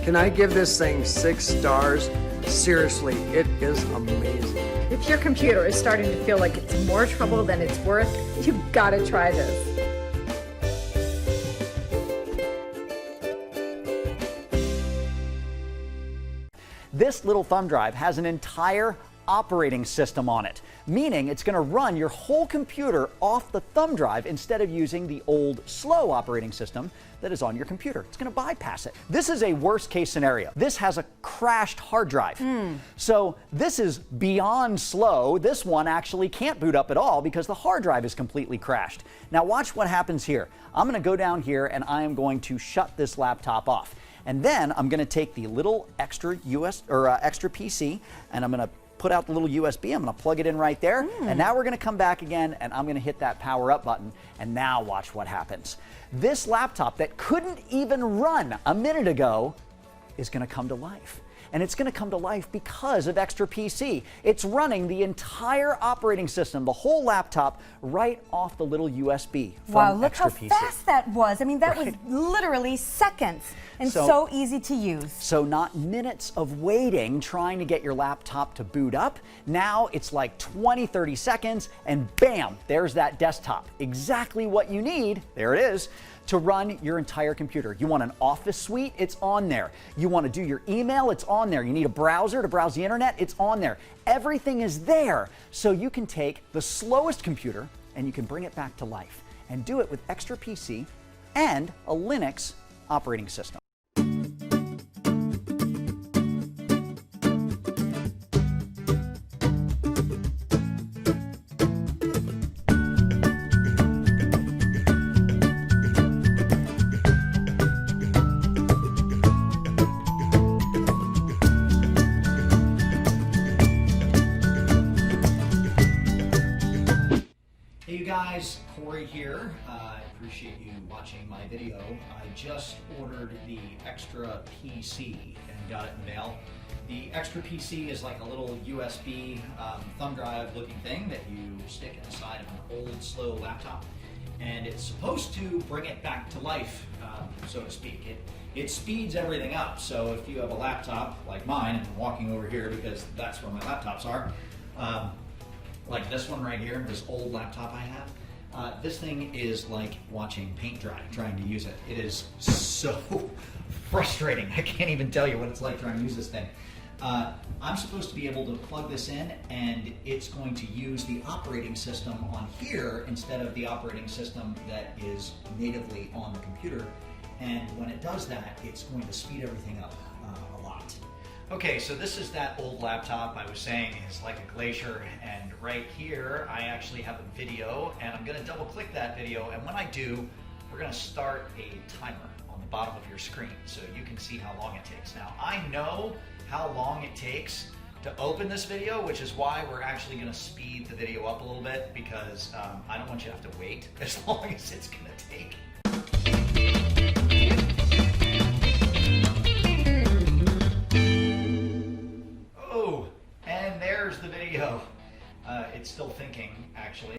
Can I give this thing 6 stars? Seriously, it is amazing. If your computer is starting to feel like it's more trouble than it's worth, you've got to try this. This little thumb drive has an entire operating system on it, meaning it's going to run your whole computer off the thumb drive instead of using the old slow operating system that is on your computer. It's going to bypass it. This is a worst case scenario. This has a crashed hard drive. So this is beyond slow. This one actually can't boot up at all because the hard drive is completely crashed. Now watch what happens here. I'm going to go down here and I am going to shut this laptop off. And then I'm going to take the little Xtra PC and I'm going to put out the little USB. I'm going to plug it in right there. And now we're going to come back again and I'm going to hit that power up button. And now watch what happens. This laptop that couldn't even run a minute ago is going to come to life. And it's going to come to life because of Xtra PC. It's running the entire operating system, the whole laptop, right off the little USB from Wow, look how Xtra PC. fast that was. I mean, that was literally seconds and so easy to use. So not minutes of waiting trying to get your laptop to boot up. Now it's like 20, 30 seconds and bam, there's that desktop. Exactly what you need, there it is, to run your entire computer. You want an office suite? It's on there. You want to do your email? It's on there. You need a browser to browse the internet? It's on there. Everything is there. So you can take the slowest computer and you can bring it back to life and do it with Xtra PC and a Linux operating system. Hey you guys, Corey here. I appreciate you watching my video. I just ordered the Xtra PC and got it in the mail. The Xtra PC is like a little USB thumb drive looking thing that you stick inside of an old slow laptop. And it's supposed to bring it back to life, so to speak. It speeds everything up. So if you have a laptop like mine, and I'm walking over here because that's where my laptops are, like this one right here, this old laptop I have, this thing is like watching paint dry, trying to use it. It is so frustrating. I can't even tell you what it's like trying to use this thing. I'm supposed to be able to plug this in and it's going to use the operating system on here instead of the operating system that is natively on the computer. And when it does that, it's going to speed everything up a lot. Okay, so this is that old laptop I was saying is like a glacier, and right here I actually have a video and I'm going to double click that video, and when I do, we're going to start a timer on the bottom of your screen so you can see how long it takes. Now I know how long it takes to open this video, which is why we're actually going to speed the video up a little bit, because I don't want you to have to wait as long as it's going to take. Oh, and there's the video. It's still thinking, actually.